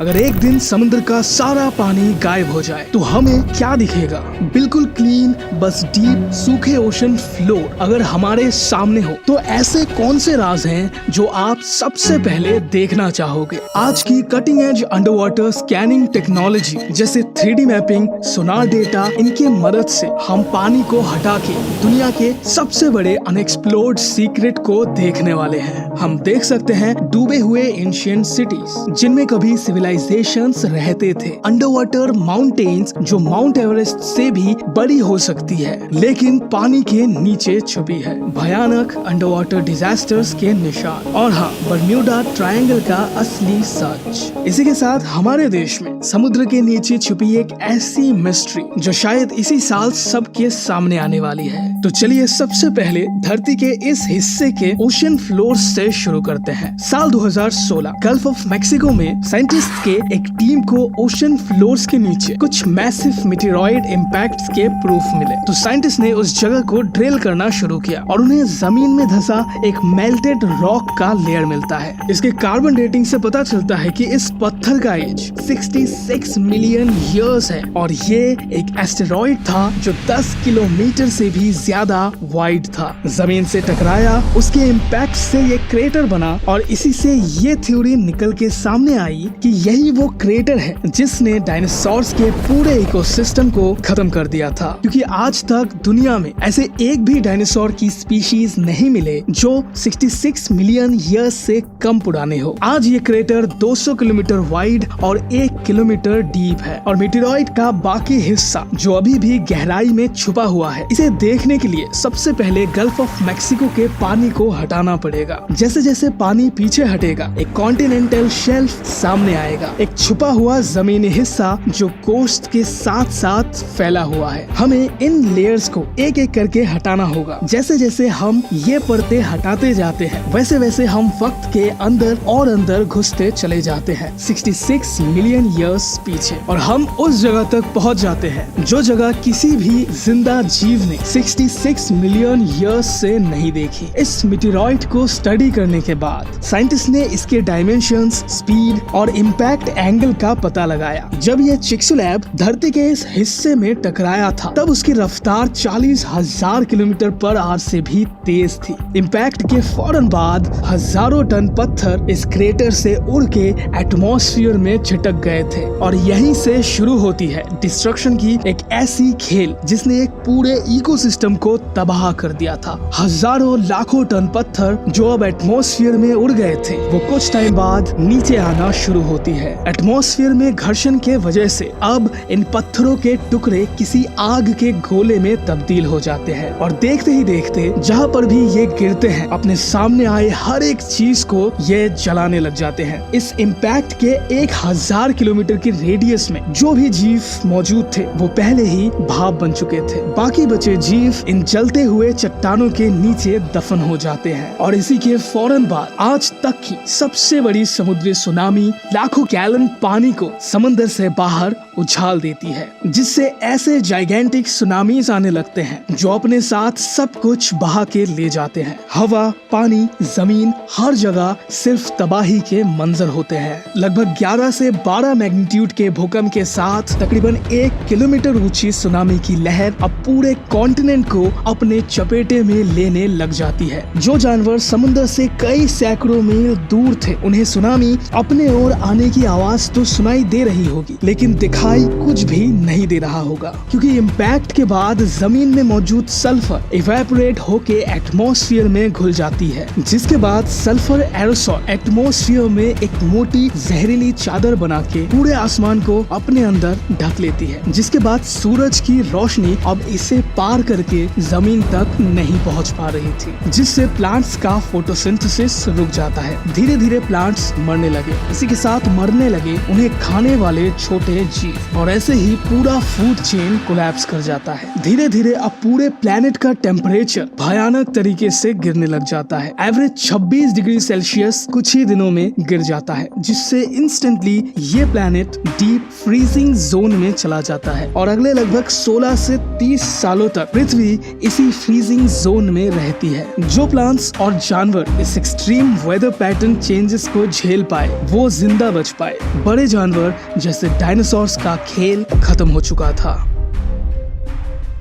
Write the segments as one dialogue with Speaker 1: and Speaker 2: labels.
Speaker 1: अगर एक दिन समुद्र का सारा पानी गायब हो जाए तो हमें क्या दिखेगा? बिल्कुल क्लीन, बस डीप सूखे ओशन फ्लोर अगर हमारे सामने हो तो ऐसे कौन से राज हैं जो आप सबसे पहले देखना चाहोगे? आज की cutting edge under water scanning technology जैसे 3D मैपिंग, सोनार डेटा, इनके मदद से हम पानी को हटा के दुनिया के सबसे बड़े अनएक्सप्लोर्ड सीक्रेट को देखने वाले हैं। हम देख सकते हैं डूबे हुए एंशिएंट सिटीज जिनमें कभी सिविलाइजेशंस रहते थे, अंडर वाटर माउंटेन्स जो माउंट एवरेस्ट से भी बड़ी हो सकती है लेकिन पानी के नीचे छुपी है, भयानक अंडर वाटर डिजास्टर्स के निशान, और हाँ, बर्म्यूडा ट्रायंगल का असली सच। इसी के साथ हमारे देश में समुद्र के नीचे छुपी एक ऐसी मिस्ट्री जो शायद इसी साल सबके सामने आने वाली है। तो चलिए सबसे पहले धरती के इस हिस्से के ओशन फ्लोर से शुरू करते हैं। साल 2016 गल्फ ऑफ मैक्सिको में साइंटिस्ट के एक टीम को ओशन फ्लोर्स के नीचे कुछ मैसिव मेटेरॉइड इम्पैक्ट्स के प्रूफ मिले। तो साइंटिस्ट ने उस जगह को ड्रिल करना शुरू किया और उन्हें जमीन में धंसा एक मेल्टेड रॉक का लेयर मिलता है। इसके कार्बन डेटिंग से पता चलता है कि इस पत्थर का एज 66 मिलियन ईयर्स है और ये एक एस्टेरॉइड था जो 10 किलोमीटर से भी ज्यादा वाइड था। जमीन से टकराया, उसके इम्पैक्ट से ये क्रेटर बना और इसी से ये थ्योरी निकल के सामने आई कि यही वो क्रेटर है जिसने डायनासोर्स के पूरे इकोसिस्टम को खत्म कर दिया था, क्योंकि आज तक दुनिया में ऐसे एक भी डायनासोर की स्पीशीज नहीं मिले जो 66 मिलियन ईयर्स से कम पुराने हो। आज ये क्रेटर 200 किलोमीटर वाइड और 1 किलोमीटर डीप है और मेटेरॉइड का बाकी हिस्सा जो अभी भी गहराई में छुपा हुआ है, इसे देखने के लिए सबसे पहले गल्फ ऑफ मैक्सिको के पानी को हटाना पड़ेगा। जैसे जैसे पानी पीछे हटेगा एक कॉन्टिनेंटल शेल्फ सामने आएगा, एक छुपा हुआ जमीनी हिस्सा जो कोस्ट के साथ साथ फैला हुआ है। हमें इन लेयर्स को एक एक करके हटाना होगा। जैसे जैसे हम ये परतें हटाते जाते हैं वैसे वैसे हम वक्त के अंदर और अंदर घुसते चले जाते हैं 66 मिलियन ईयर्स पीछे, और हम उस जगह तक पहुंच जाते हैं जो जगह किसी भी जिंदा जीव ने 66 मिलियन ईयर्स से नहीं देखी। इस मेटेरॉइड को स्टडी करने के बाद साइंटिस्ट ने इसके डायमेंशंस, स्पीड और इम्पैक्ट एंगल का पता लगाया। जब ये चिक्सुलैब धरती के इस हिस्से में टकराया था तब उसकी रफ्तार 40,000 किलोमीटर पर आवर से भी तेज थी। इम्पैक्ट के फौरन बाद हजारों टन पत्थर इस क्रेटर से उड़ के एटमॉस्फेयर में छिटक गए थे और यहीं से शुरू होती है डिस्ट्रक्शन की एक ऐसी खेल जिसने एक पूरे इकोसिस्टम को तबाह कर दिया था। हजारों लाखों टन पत्थर जो अब एटमॉस्फेयर में उड़ गए थे वो कुछ टाइम बाद नीचे आना शुरू होती है। एटमॉस्फेयर में घर्षण के वजह से अब इन पत्थरों के टुकड़े किसी आग के गोले में तब्दील हो जाते हैं और देखते ही देखते जहाँ पर भी ये गिरते हैं अपने सामने आए हर एक चीज को ये जलाने लग जाते हैं। इस इम्पैक्ट के 1000 किलोमीटर की रेडियस में जो भी जीव मौजूद थे वो पहले ही भाप बन चुके थे। बाकी बचे जीव इन जलते हुए चट्टानों के नीचे दफन हो जाते हैं और इसी के फौरन बाद आज तक की सबसे बड़ी समुद्री सुनामी लाखों गैलन पानी को समंदर से बाहर उछाल देती है, जिससे ऐसे जाइगेंटिक सुनामीज आने लगते हैं जो अपने साथ सब कुछ बहा के ले जाते हैं। हवा, पानी, जमीन, हर जगह सिर्फ तबाही के मंजर होते हैं। लगभग 11 से 12 मैग्नीट्यूड के भूकंप के साथ तकरीबन 1 किलोमीटर ऊंची सुनामी की लहर अब पूरे कॉन्टिनेंट को अपने चपेटे में लेने लग जाती है। जो जानवर समुद्र से कई सैकड़ों मील दूर थे उन्हें सुनामी अपने ओर आने की आवाज तो सुनाई दे रही होगी लेकिन दिखाई कुछ भी नहीं दे रहा होगा, क्योंकि इम्पैक्ट के बाद जमीन में मौजूद सल्फर इवेपोरेट होके एटमॉस्फेयर में घुल जाती है, जिसके बाद सल्फर एरोसॉल एटमॉस्फेयर में एक मोटी जहरीली चादर बना के पूरे आसमान को अपने अंदर ढक लेती है, जिसके बाद सूरज की रोशनी अब इसे पार करके जमीन तक नहीं पहुंच पा रही थी, जिससे प्लांट्स का फोटोसिंथेसिस रुक जाता है। धीरे धीरे प्लांट्स मरने लगे, इसी के साथ मरने लगे उन्हें खाने वाले छोटे जीव, और ऐसे ही पूरा फूड चेन कोलैप्स कर जाता है। धीरे धीरे अब पूरे प्लेनेट का टेम्परेचर भयानक तरीके से गिरने लग जाता है। एवरेज 26 डिग्री सेल्सियस कुछ ही दिनों में गिर जाता है, जिससे इंस्टेंटली ये प्लेनेट डीप फ्रीजिंग जोन में चला जाता है और अगले लगभग 16 से 30 सालों तक पृथ्वी भी इसी फ्रीजिंग जोन में रहती है। जो प्लांट्स और जानवर इस एक्सट्रीम वेदर पैटर्न चेंजेस को झेल पाए वो जिंदा बच पाए। बड़े जानवर जैसे डायनासोर्स का खेल खत्म हो चुका था।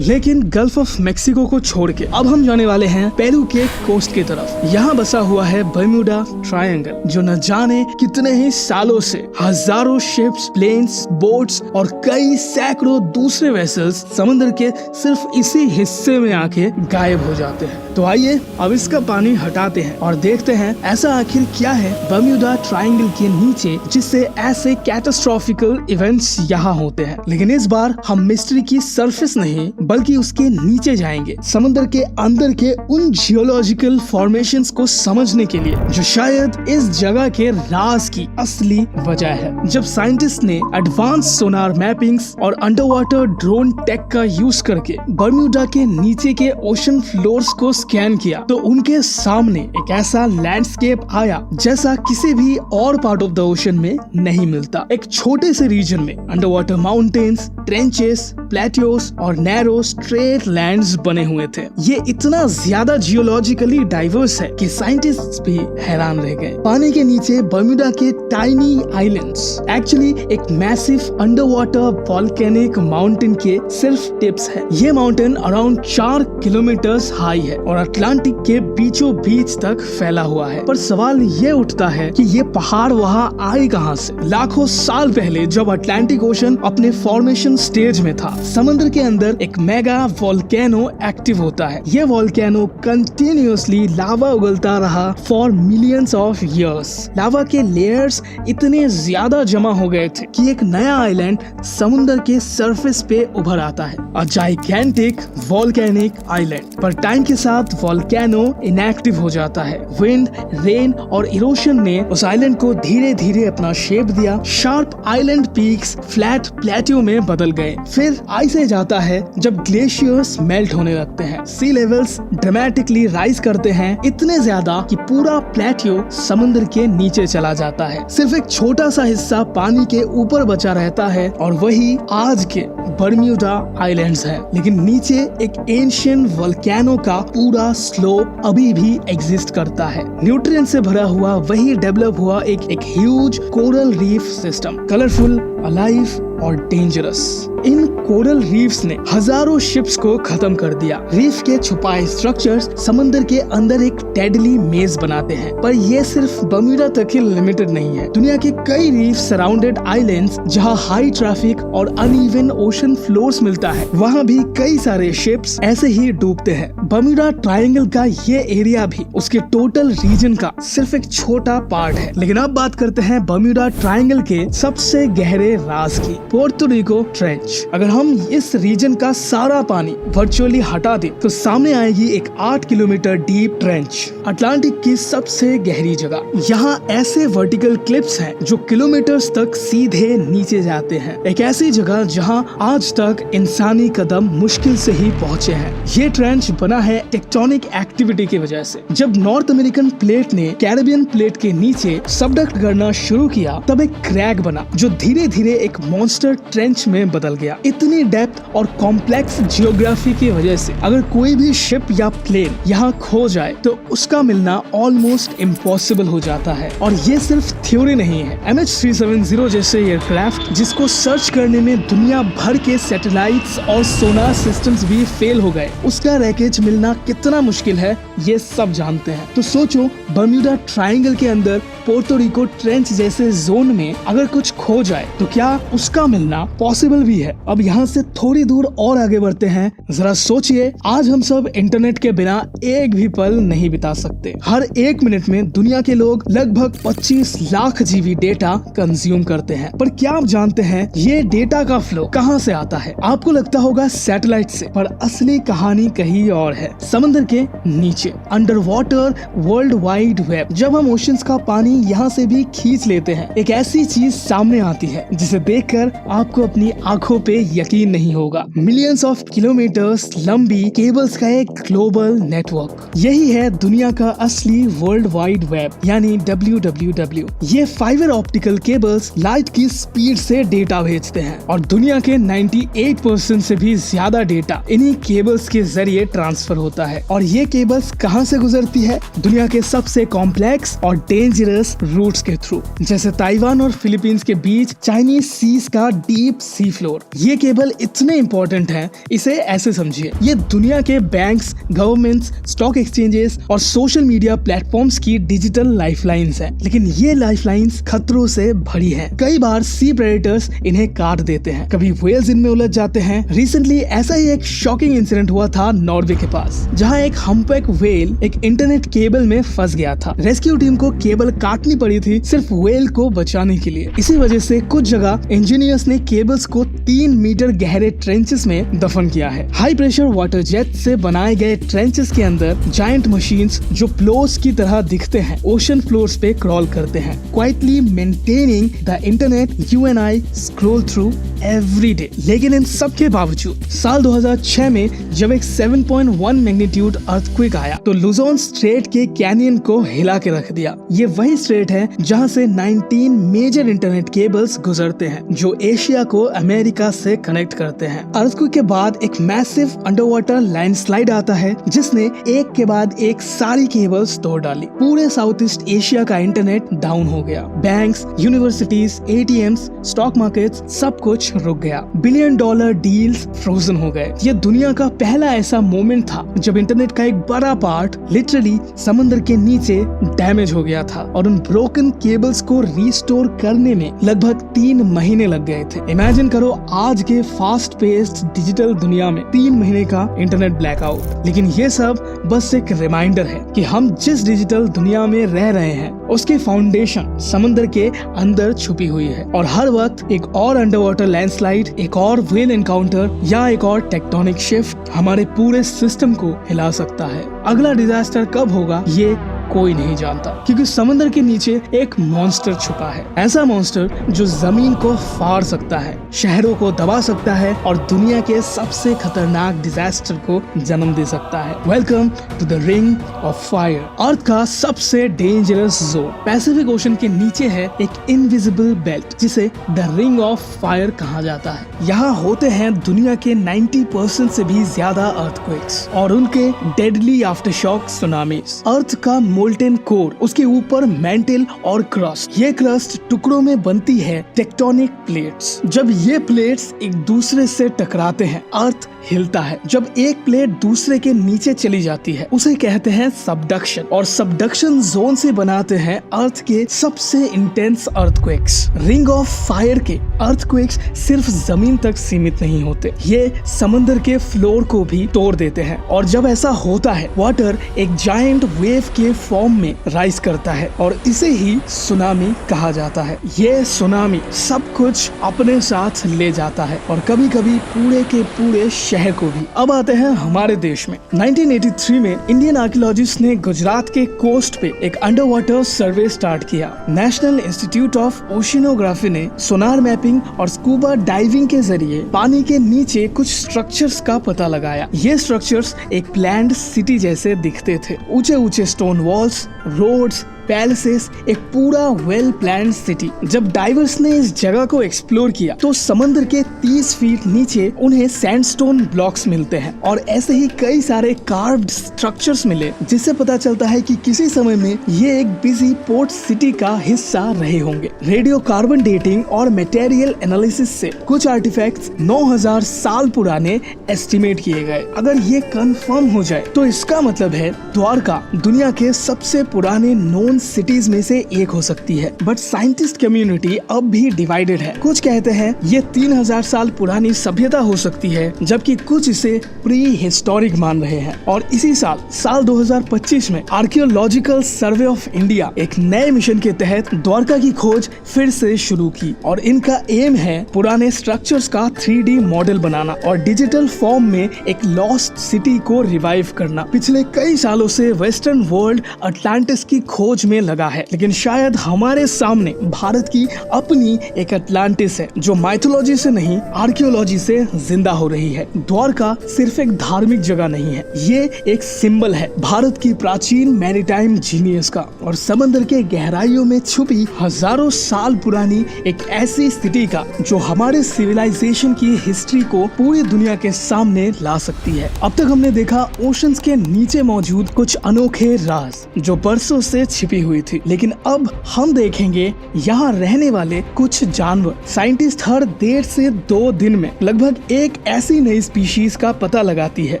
Speaker 1: लेकिन गल्फ ऑफ मेक्सिको को छोड़ के अब हम जाने वाले हैं पेरू के कोस्ट की तरफ। यहाँ बसा हुआ है बर्म्यूडा ट्रायंगल, जो न जाने कितने ही सालों से हजारों शिप्स, प्लेन्स, बोट्स और कई सैकड़ों दूसरे वेसल्स समुद्र के सिर्फ इसी हिस्से में आके गायब हो जाते हैं। तो आइए अब इसका पानी हटाते हैं और देखते हैं ऐसा आखिर क्या है बर्म्यूडा ट्रायंगल के नीचे जिससे ऐसे कैटास्ट्रोफिकल इवेंट्स यहाँ होते हैं। लेकिन इस बार हम मिस्ट्री की सरफेस नहीं बल्कि उसके नीचे जाएंगे, समुद्र के अंदर के उन जियोलॉजिकल फॉर्मेशंस को समझने के लिए जो शायद इस जगह के राज की असली वजह है। जब साइंटिस्ट ने एडवांस सोनार मैपिंग्स और अंडर वाटर ड्रोन टेक का यूज करके बर्म्यूडा के नीचे के ओशन फ्लोर्स को स्कैन किया तो उनके सामने एक ऐसा लैंडस्केप आया जैसा किसी भी और पार्ट ऑफ द ओशन में नहीं मिलता। एक छोटे से रीजन में under water mountains, trenches, plateaus और नैरो स्ट्रेट लैंड्स बने हुए थे। ये इतना ज्यादा जियोलॉजिकली डाइवर्स है कि साइंटिस्ट्स भी हैरान रह गए। पानी के नीचे बर्म्यूडा के टाइनी आइलैंड्स एक्चुअली एक massive under water volcanic mountain के सिर्फ टिप्स है। ये माउंटेन अराउंड 4 किलोमीटर हाई है और अटलांटिक के बीचों बीच तक फैला हुआ है। पर सवाल ये उठता है कि ये पहाड़ वहाँ आए कहाँ से? लाखों साल पहले जब अटलांटिक ओशन अपने फॉर्मेशन स्टेज में था, समुद्र के अंदर एक मेगा वोल्केनो एक्टिव होता है। ये वोल्केनो कंटिन्यूअसली लावा उगलता रहा फॉर मिलियंस ऑफ इयर्स। लावा के लेयर्स इतने ज्यादा जमा हो गए थे कि एक नया आइलैंड समुद्र के सरफेस पे उभर आता है, अ जाइगेंटिक वोल्केनिक आइलैंड। पर टाइम के साथ वोल्केनो इनएक्टिव हो जाता है। विंड, रेन और इरोशन ने उस आइलैंड को धीरे धीरे अपना शेप दिया। Sharp island peaks flat plateau में बदल गए। फिर आइस एज आता है जब ग्लेशियर्स मेल्ट होने लगते हैं। सी लेवल्स ड्रामेटिकली राइज करते हैं, इतने ज्यादा कि पूरा प्लेट्यू समुद्र के नीचे चला जाता है। सिर्फ एक छोटा सा हिस्सा पानी के ऊपर बचा रहता है और वही आज के बर्म्यूडा आइलैंड्स हैं। लेकिन नीचे एक एंशिएंट वोल्केनो का पूरा स्लोप अभी भी एग्जिस्ट करता है। न्यूट्रिएंट से भरा हुआ वही डेवलप हुआ एक huge coral reef system, colourful, alive और डेंजरस। इन कोरल रीफ्स ने हजारों शिप्स को खत्म कर दिया। रीफ के छुपाए स्ट्रक्चर्स समुद्र के अंदर एक डेडली मेज बनाते हैं। पर ये सिर्फ बर्म्यूडा तक ही लिमिटेड नहीं है। दुनिया के कई रीफ सराउंडेड आइलैंड्स जहां हाई ट्रैफिक और अनइवन ओशन फ्लोर्स मिलता है, वहां भी कई सारे शिप्स ऐसे ही डूबते हैं। बर्म्यूडा ट्रायंगल का ये एरिया भी उसके टोटल रीजन का सिर्फ एक छोटा पार्ट है। लेकिन अब बात करते हैं बर्म्यूडा ट्रायंगल के सबसे गहरे राज की, पुर्तो रिको ट्रेंच। अगर हम इस रीजन का सारा पानी वर्चुअली हटा दें तो सामने आएगी एक 8 किलोमीटर डीप ट्रेंच, अटलांटिक की सबसे गहरी जगह। यहाँ ऐसे वर्टिकल क्लिप्स हैं जो किलोमीटर्स तक सीधे नीचे जाते हैं। एक ऐसी जगह जहाँ आज तक इंसानी कदम मुश्किल से ही पहुँचे हैं। ये ट्रेंच बना है टेक्टोनिक एक्टिविटी की वजह से। जब नॉर्थ अमेरिकन प्लेट ने कैरेबियन प्लेट के नीचे सबडक्ट करना शुरू किया तब एक क्रैक बना जो धीरे धीरे एक मॉन्स्टर ट्रेंच में बदल गया। इतनी डेप्थ और कॉम्प्लेक्स जियोग्राफी की वजह से अगर कोई भी शिप या प्लेन यहाँ खो जाए तो उसका मिलना ऑलमोस्ट इम्पॉसिबल हो जाता है। और ये सिर्फ थ्योरी नहीं है। MH370 जैसे एयरक्राफ्ट जिसको सर्च करने में दुनिया भर के सैटेलाइट्स और सोनार सिस्टम्स भी फेल हो गए, उसका रैकेज मिलना कितना मुश्किल है ये सब जानते हैं। तो सोचो बर्म्यूडा ट्रायंगल के अंदर पोर्टो रिको ट्रेंच जैसे जोन में अगर कुछ खो जाए तो क्या उसका मिलना पॉसिबल भी है। अब यहाँ से थोड़ी दूर और आगे बढ़ते हैं। जरा सोचिए, आज हम सब इंटरनेट के बिना एक भी पल नहीं बिता सकते। हर 1 मिनट में दुनिया के लोग लगभग 25 लाख जीबी डेटा कंज्यूम करते हैं। पर क्या आप जानते हैं ये डेटा का फ्लो कहाँ से आता है? आपको लगता होगा सैटेलाइट से, पर असली कहानी कहीं और है। समुद्र के नीचे under water world wide web. जब हम ओशंस का पानी यहाँ से भी खींच लेते हैं, एक ऐसी चीज सामने आती है जिसे देखकर आपको अपनी आंखों पे यकीन नहीं होगा। मिलियंस ऑफ किलोमीटर्स लंबी केबल्स का एक ग्लोबल नेटवर्क, यही है दुनिया का असली वर्ल्ड वाइड वेब यानी WWW। ये फाइबर ऑप्टिकल केबल्स लाइट की स्पीड से डेटा भेजते हैं और दुनिया के 98% से भी ज्यादा डेटा इन्हीं केबल्स के जरिए ट्रांसफर होता है। और ये केबल्स कहाँ से गुजरती है? दुनिया के सबसे कॉम्प्लेक्स और डेंजरस रूट्स के थ्रू, जैसे ताइवान और फिलीपींस के बीच चाइनीज सीज का डीप सी फ्लोर। ये केबल इतने इंपॉर्टेंट हैं, इसे ऐसे समझिए, ये दुनिया के बैंक्स, गवर्नमेंट्स, स्टॉक एक्सचेंजेस और सोशल मीडिया प्लेटफॉर्म्स की डिजिटल लाइफलाइंस हैं। लेकिन ये लाइफलाइंस खतरों से भरी हैं। कई बार सी प्रेडेटर्स इन्हें काट देते हैं, कभी व्हेल्स इनमें उलझ जाते हैं। रिसेंटली ऐसा ही एक शॉकिंग इंसिडेंट हुआ था नॉर्वे के पास, जहां एक हम्पबैक व्हेल एक इंटरनेट केबल में फंस गया था। रेस्क्यू टीम को केबल काटनी पड़ी थी सिर्फ व्हेल को बचाने के लिए। इसी वजह से कुछ जगह इंजीनियर्स ने केबल्स को 3 मीटर गहरे ट्रेंचेस में दफन किया है। हाई प्रेशर वाटर जेट से बनाए गए ट्रेंचेस के अंदर जायंट मशीन्स जो प्लोस की तरह दिखते हैं ओशन फ्लोर्स पे क्रॉल करते हैं, quietly maintaining the internet you and I scroll through every day. लेकिन इन सब के बावजूद साल 2006 में जब एक 7.1 मैग्नीट्यूड अर्थक्वेक आया तो लुजोन स्ट्रेट के कैनियन को हिला के रख दिया। ये वही स्ट्रेट है जहां से 19 मेजर इंटरनेट केबल्स गुजरते हैं जो एशिया को अमेरिका से कनेक्ट करते हैं। अर्थक्वेक के बाद एक मैसिव अंडरवाटर लैंडस्लाइड आता है जिसने एक के बाद एक सारी केबल्स तोड़ डाली। पूरे साउथ ईस्ट एशिया का इंटरनेट डाउन हो गया। Banks, universities, ATMs, stock markets सब कुछ रुक गया। $बिलियन डील्स फ्रोजन हो गए। ये दुनिया का पहला ऐसा मोमेंट था जब इंटरनेट का एक बड़ा पार्ट लिटरली समंदर के नीचे डैमेज हो गया था और उन ब्रोकन केबल्स को रिस्टोर करने में लगभग 3 महीने लग गए थे। इमेजिन करो आज के फास्ट पेस्ड डिजिटल दुनिया में 3 महीने का इंटरनेट ब्लैकआउट। लेकिन ये सब बस एक रिमाइंडर है कि हम जिस डिजिटल दुनिया में रह रहे हैं उसकी फाउंडेशन समंदर के अंदर छुपी हुई है और हर वक्त एक और अंडरवाटर लैंडस्लाइड, एक और व्हेल एनकाउंटर या एक और टेक्टोनिक शिफ्ट हमारे पूरे सिस्टम को हिला सकता है। अगला डिजास्टर कब होगा ये कोई नहीं जानता, क्योंकि समंदर के नीचे एक मॉन्स्टर छुपा है। ऐसा मॉन्स्टर जो जमीन को फाड़ सकता है, शहरों को दबा सकता है और दुनिया के सबसे खतरनाक डिजास्टर को जन्म दे सकता है। Welcome to the ring of fire. Earth का सबसे डेंजरस जोन पैसिफिक ओशन के नीचे है एक इनविजिबल बेल्ट जिसे द रिंग ऑफ फायर कहा जाता है। यहाँ होते हैं दुनिया के 90% से भी ज्यादा अर्थक्वेक्स और उनके डेडली आफ्टरशॉक सुनामीज। अर्थ का मोल्टेन कोर, उसके ऊपर मेंटल और क्रस्ट। ये क्रस्ट टुकड़ों में बनती है टेक्टोनिक प्लेट्स। जब ये प्लेट्स एक दूसरे से टकराते हैं अर्थ हिलता है। जब एक प्लेट दूसरे के नीचे चली जाती है उसे कहते हैं सबडक्शन और सबडक्शन जोन से बनाते हैं अर्थ के सबसे intense earthquakes. Ring of fire के अर्थक्वेक्स सिर्फ जमीन तक सीमित नहीं होते, ये समंदर के फ्लोर को भी तोड़ देते हैं और जब ऐसा होता है वाटर एक जायंट वेव के फॉर्म में राइज करता है और इसे ही सुनामी कहा जाता है। ये सुनामी सब कुछ अपने साथ ले जाता है और कभी कभी पूरे के पूरे शहर को भी। अब आते हैं हमारे देश में। 1983 में इंडियन आर्कियोलॉजिस्ट ने गुजरात के कोस्ट पे एक अंडर वाटर सर्वे स्टार्ट किया। नेशनल इंस्टीट्यूट ऑफ ओशिनोग्राफी ने सोनार मैपिंग और स्कूबा डाइविंग के जरिए पानी के नीचे कुछ स्ट्रक्चर्स का पता लगाया। ये स्ट्रक्चर्स एक प्लैन्ड सिटी जैसे दिखते थे, ऊंचे ऊंचे स्टोन वॉल्स, रोड्स, पैलेसेस, एक पूरा वेल प्लान्ड सिटी। जब डाइवर्स ने इस जगह को एक्सप्लोर किया तो समंदर के 30 फीट नीचे उन्हें सैंडस्टोन ब्लॉक्स मिलते हैं और ऐसे ही कई सारे कार्व्ड स्ट्रक्चर्स मिले, जिससे पता चलता है कि किसी समय में ये एक बिजी पोर्ट सिटी का हिस्सा रहे होंगे। रेडियो कार्बन डेटिंग और मटेरियल एनालिसिस से कुछ आर्टिफैक्ट्स 9000 साल पुराने एस्टिमेट किए गए। अगर ये कंफर्म हो जाए तो इसका मतलब है द्वारका दुनिया के सबसे पुराने नोन सिटीज में से एक हो सकती है। बट साइंटिस्ट कम्युनिटी अब भी डिवाइडेड है। कुछ कहते हैं ये 3000 साल पुरानी सभ्यता हो सकती है, जबकि कुछ इसे प्री हिस्टोरिक मान रहे हैं। और इसी साल 2025 में आर्कियोलॉजिकल सर्वे ऑफ इंडिया एक नए मिशन के तहत द्वारका की खोज फिर से शुरू की और इनका एम है पुराने स्ट्रक्चर्स का 3D मॉडल बनाना और डिजिटल फॉर्म में एक लॉस्ट सिटी को रिवाइव करना। पिछले कई सालों से वेस्टर्न वर्ल्ड अटलांटिस की खोज खोज में लगा है, लेकिन शायद हमारे सामने भारत की अपनी एक अटलांटिस है जो माइथोलॉजी से नहीं आर्कियोलॉजी से जिंदा हो रही है। द्वारका सिर्फ एक धार्मिक जगह नहीं है, ये एक सिंबल है भारत की प्राचीन मैरीटाइम जीनियस का और समंदर के गहराइयों में छुपी हजारों साल पुरानी एक ऐसी सिटी का जो हमारे सिविलाइजेशन की हिस्ट्री को पूरी दुनिया के सामने ला सकती है। अब तक हमने देखा ओशंस के नीचे मौजूद कुछ अनोखे राज जो बरसों से छिपी हुई थी, लेकिन अब हम देखेंगे यहाँ रहने वाले कुछ जानवर। साइंटिस्ट हर 1.5 से 2 दिन में लगभग एक ऐसी नई स्पीशीज का पता लगाती है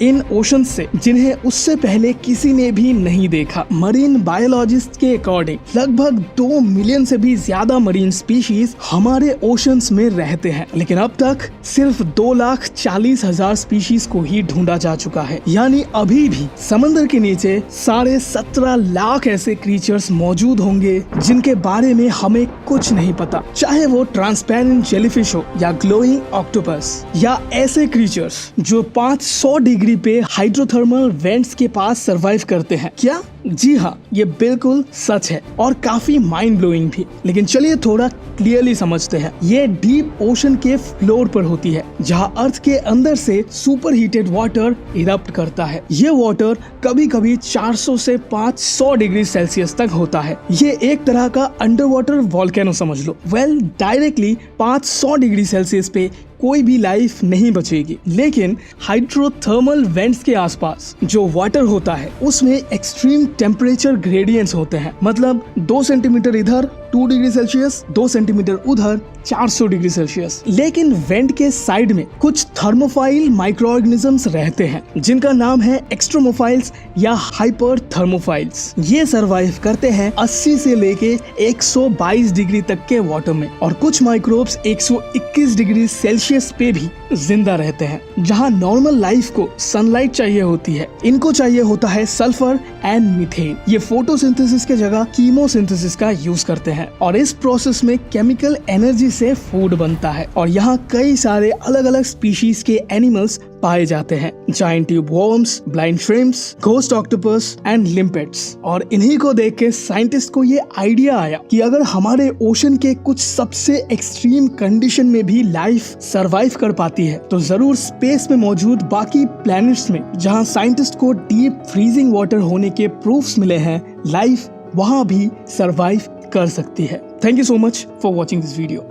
Speaker 1: इन ओशन से जिन्हें उससे पहले किसी ने भी नहीं देखा। मरीन बायोलॉजिस्ट के अकॉर्डिंग लगभग 2 मिलियन से भी ज्यादा मरीन स्पीशीज हमारे ओशंस में रहते हैं, लेकिन अब तक सिर्फ 2,40,000 स्पीशीज को ही ढूंढा जा चुका है। यानी अभी भी समंदर के नीचे 17.5 लाख ऐसे क्रीचर्स मौजूद होंगे जिनके बारे में हमें कुछ नहीं पता, चाहे वो ट्रांसपेरेंट जेलीफिश हो या ग्लोइंग ऑक्टोपस या ऐसे क्रीचर्स जो 500 डिग्री पे हाइड्रोथर्मल वेंट्स के पास सरवाइव करते हैं। क्या? जी हाँ, ये बिल्कुल सच है और काफी माइंड ब्लोइंग भी। लेकिन चलिए थोड़ा क्लियरली समझते हैं। ये डीप ओशन के फ्लोर पर होती है जहाँ अर्थ के अंदर से सुपर हीटेड वाटर इरप्ट करता है। ये वाटर कभी कभी 400 से 500 डिग्री सेल्सियस तक होता है। ये एक तरह का अंडर वाटर वॉल्केनो समझ लो। डायरेक्टली 500 डिग्री सेल्सियस पे कोई भी लाइफ नहीं बचेगी, लेकिन हाइड्रोथर्मल वेंट्स के आसपास जो वाटर होता है उसमें एक्सट्रीम टेम्परेचर ग्रेडियंट्स होते हैं। मतलब 2 सेंटीमीटर इधर 2 डिग्री सेल्सियस, 2 सेंटीमीटर उधर 400 डिग्री सेल्सियस। लेकिन वेंट के साइड में कुछ थर्मोफाइल माइक्रो ऑर्गेनिजम्स रहते हैं जिनका नाम है एक्स्ट्रोमोफाइल्स या हाइपर थर्मोफाइल्स। ये सरवाइव करते हैं 80 से लेके 122 डिग्री तक के वाटर में और कुछ माइक्रोब्स 121 डिग्री सेल्सियस पे भी जिंदा रहते हैं। जहाँ नॉर्मल लाइफ को सनलाइट चाहिए होती है, इनको चाहिए होता है सल्फर एंड मीथेन। ये फोटोसिंथेसिस के जगह कीमोसिंथेसिस का यूज करते हैं और इस प्रोसेस में केमिकल एनर्जी से फूड बनता है। और यहाँ कई सारे अलग अलग स्पीशीज के एनिमल्स पाए जाते हैं, giant tube worms, blind shrimps, ghost octopus and limpets. और इन्हीं को देख के साइंटिस्ट को ये आइडिया आया कि अगर हमारे ओशन के कुछ सबसे एक्सट्रीम कंडीशन में भी लाइफ सरवाइव कर पाती है तो जरूर स्पेस में मौजूद बाकी प्लैनेट्स में जहाँ साइंटिस्ट को डीप फ्रीजिंग वाटर होने के प्रूफ्स मिले हैं, लाइफ वहाँ भी सरवाइव कर सकती है। Thank you so much for watching this video.